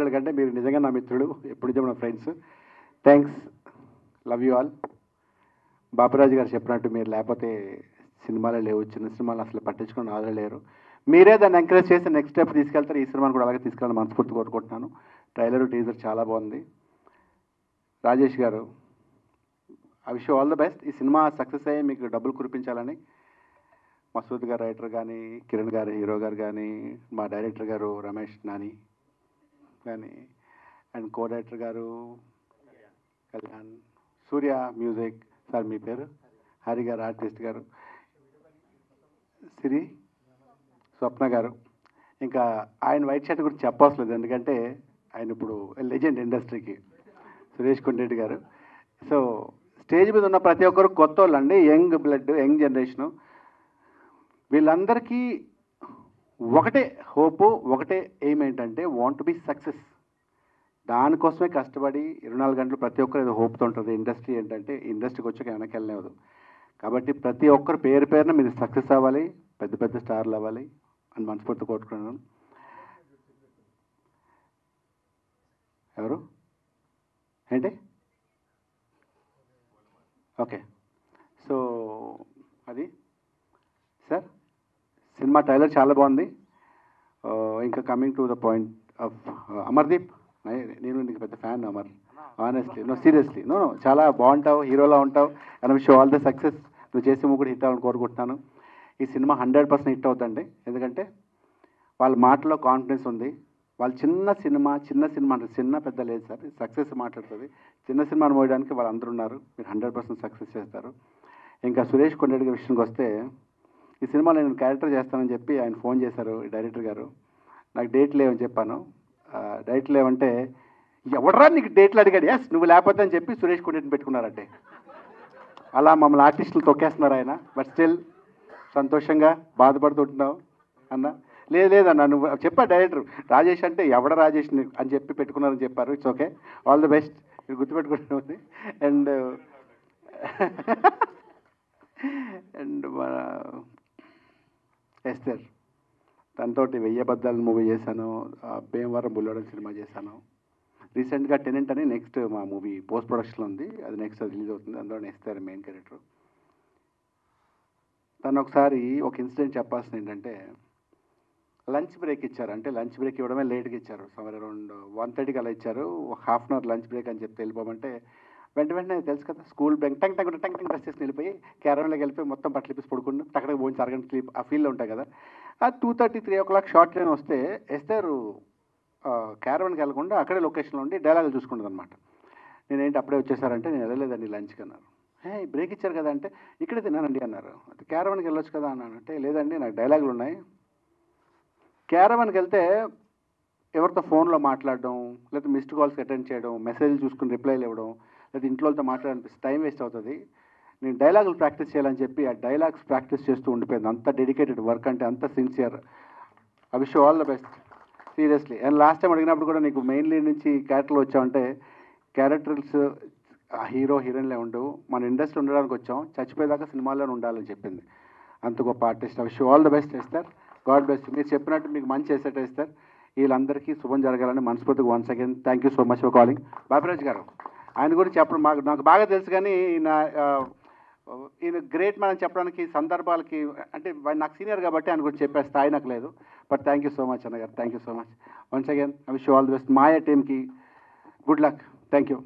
ఎందుకంటే మీరు నిజంగా నా మిత్రుడు, ఎప్పుడు నిజం నా friends. Thanks, love you all. Baparaju గారు చెప్పినట్టు మీరు లేకపోతే సినిమాలే లేవు, చిన్న సినిమాలు అసలు పట్టించుకుని ఆదరలేరు. మీరే దాన్ని ఎంకరేజ్ చేసి నెక్స్ట్ స్టెప్ తీసుకెళ్తారు. ఈ సినిమాని కూడా అలాగే తీసుకెళ్ళాలని మనస్ఫూర్తి కోరుకుంటున్నాను. ట్రైలర్ టీజర్ చాలా బాగుంది. రాజేష్ గారు, I wish all the best. ఈ సినిమా సక్సెస్ అయ్యి మీకు డబ్బులు కురిపించాలని మసూద్ గారు రైటర్ కానీ, కిరణ్ గారు హీరో గారు కానీ, మా డైరెక్టర్ గారు రమేష్ నాని కానీ, అండ్ కో డైరెక్టర్ గారు కళ్యాణ్, సూర్య మ్యూజిక్ సార్, మీ పేరు హరి గారు, ఆర్టిస్ట్ గారు, సిరి స్వప్న గారు, ఇంకా ఆయన వైట్ షర్ట్ గురించి చెప్పవసరం లేదు, ఎందుకంటే ఆయన ఇప్పుడు లెజెండ్ ఇండస్ట్రీకి, సురేష్ కొండరెడ్డి గారు. సో స్టేజ్ మీద ఉన్న ప్రతి ఒక్కరు కొత్త వాళ్ళండి, యంగ్ బ్లడ్, యంగ్ జనరేషను. వీళ్ళందరికీ ఒకటే హోపు, ఒకటే ఎయిమ్ ఏంటంటే వాంట్ టు బి సక్సెస్. దానికోసమే కష్టపడి 24 గంటలు ప్రతి ఒక్కరు ఏదో హోప్తో ఉంటుంది. ఇండస్ట్రీ ఏంటంటే ఇండస్ట్రీకి వచ్చాక వెనక్కి వెళ్ళలేదు. కాబట్టి ప్రతి ఒక్కరు పేరు పేరున మీరు సక్సెస్ అవ్వాలి, పెద్ద పెద్ద స్టార్లు అవ్వాలి అని మనస్ఫూర్తి కోరుకున్నాను. ఎవరు ఏంటి? ఓకే, సో అది సార్, సినిమా ట్రైలర్ చాలా బాగుంది. ఇంకా coming to the point of Amardeep, నేను నీకు పెద్ద fan Amar, honestly, no seriously, no చాలా బాగుంటావు, హీరోలా ఉంటావు. And wish all the success. నువ్వు చేసే కూడా హిట్ అవ్వాలని కోరుకుంటున్నాను. ఈ సినిమా 100% హిట్ అవుతుందండి, ఎందుకంటే వాళ్ళ మాటలో కాన్ఫిడెన్స్ ఉంది. వాళ్ళు చిన్న సినిమా అంటే చిన్న పెద్ద లేదు సార్, సక్సెస్ మాట్లాడుతుంది. చిన్న సినిమాను మోయడానికి వాళ్ళు అందరూ ఉన్నారు. మీరు 100% సక్సెస్ చేస్తారు. ఇంకా సురేష్ కొండరెడ్డి విషయానికి వస్తే, ఈ సినిమాలో నేను క్యారెక్టర్ చేస్తానని చెప్పి ఆయన ఫోన్ చేశారు డైరెక్టర్ గారు. నాకు డేట్ లేవని చెప్పాను. డేట్ లేవంటే ఎవడరా నీకు డేట్లు అడిగాడు, ఎస్ నువ్వు లేకపోతే అని చెప్పి సురేష్ కొండరెడ్డిని పెట్టుకున్నారంటే. అలా మమ్మల్ని ఆర్టిస్టులు తొక్కేస్తున్నారు ఆయన. బట్ స్టిల్ సంతోషంగా బాధపడుతుంటున్నావు అన్న. లేదన్న, నువ్వు చెప్పా డైరెక్టర్ రాజేష్ అంటే ఎవడ రాజేష్ అని చెప్పి పెట్టుకున్నారని చెప్పారు. It's okay, all the best. మీరు గుర్తుపెట్టుకుంటుంది. అండ్ అండ్ మన ఎస్తర్, తనతోటి 1000 అబద్ధాలు మూవీ చేశాను, భీమవరం బుల్లోడ సినిమా చేశాను. రీసెంట్గా టెనెంట్ అని నెక్స్ట్ మా మూవీ పోస్ట్ ప్రొడక్షన్ ఉంది, అది నెక్స్ట్ అది రిలీజ్ అవుతుంది. అందులో ఎస్తర్ మెయిన్ క్యారెక్టర్. తను ఒకసారి ఒక ఇన్సిడెంట్ చెప్పాల్సింది ఏంటంటే, లంచ్ బ్రేక్ ఇచ్చారు. అంటే లంచ్ బ్రేక్ ఇవ్వడమే లేట్గా ఇచ్చారు. సమ్ అరౌండ్ 1:30కి అలా ఇచ్చారు. Half an hour lunch break అని చెప్తే వెళ్ళిపోమంటే, వెంటనే తెలుసు కదా స్కూల్ బ్యాంక్ టంగ్ టంగ్ టంగ్ టంగ్ డ్రెస్ చేసుకుని వెళ్ళిపోయి క్యారవన్లోకి వెళ్ళిపోయి మొత్తం బట్టలు ఇప్పేసి పడుకుని టక్కడికి పోయించి అరగంట స్లీప్ ఆ ఫీల్లో ఉంటాయి కదా. ఆ 2:30, 3 o'clock షార్ట్ ట్రైన్ వస్తే ఎస్తారు క్యారవన్కి వెళ్ళకుండా అక్కడే లొకేషన్లో ఉండి డైలాగులు చూసుకుంటుంది అనమాట. నేనేంటి అప్పుడే వచ్చేసారంటే, నేను వెళ్ళలేదండి లంచ్కి అన్నారు. బ్రేక్ ఇచ్చారు కదా అంటే, ఇక్కడే తిన్నానండి అన్నారు. క్యారవన్కి వెళ్ళొచ్చు కదా అన్నాను. అంటే లేదండి నాకు డైలాగులు ఉన్నాయి. క్యారవన్కి వెళ్తే ఎవరితో ఫోన్లో మాట్లాడడం, లేకపోతే మిస్డ్ కాల్స్కి అటెండ్ చేయడం, మెసేజ్లు చూసుకుని రిప్లైలు ఇవ్వడం, లేదా ఇంట్లోతో మాట్లాడాలనిపిస్తే టైం వేస్ట్ అవుతుంది. నేను డైలాగులు ప్రాక్టీస్ చేయాలని చెప్పి ఆ డైలాగ్స్ ప్రాక్టీస్ చేస్తూ ఉండిపోయింది. అంత డెడికేటెడ్ వర్క్, అంటే అంత sincere. I wish all the best seriously. And last time అడిగినప్పుడు కూడా నీకు మెయిన్ లీడ్ నుంచి క్యారెక్టర్లు వచ్చామంటే, క్యారెక్టర్స్ హీరో హీరోయిన్లే ఉండవు, మన ఇండస్ట్రీ ఉండడానికి వచ్చాం, చచ్చిపోయేదాకా సినిమాల్లోనే ఉండాలని చెప్పింది. అంత గొప్ప artist. I wish all the best చేస్తారు. God bless. మీరు చెప్పినట్టు మీకు మంచి ఎసెట్ ఇస్తారు. వీళ్ళందరికీ శుభం జరగాలని మనస్ఫూర్తిగా once again thank you so much for calling. Bapiraj గారు, ఆయన గురించి చెప్పడం నాకు బాగా తెలుసు, కానీ ఈయన గ్రేట్ మనం చెప్పడానికి సందర్భాలకి అంటే నాకు సీనియర్ కాబట్టి ఆయన గురించి చెప్పే స్థాయి నాకు లేదు. But thank you so much అన్నగారు, thank you so much once again. I wish you all the best. Maya టీమ్కి గుడ్ లక్. Thank you.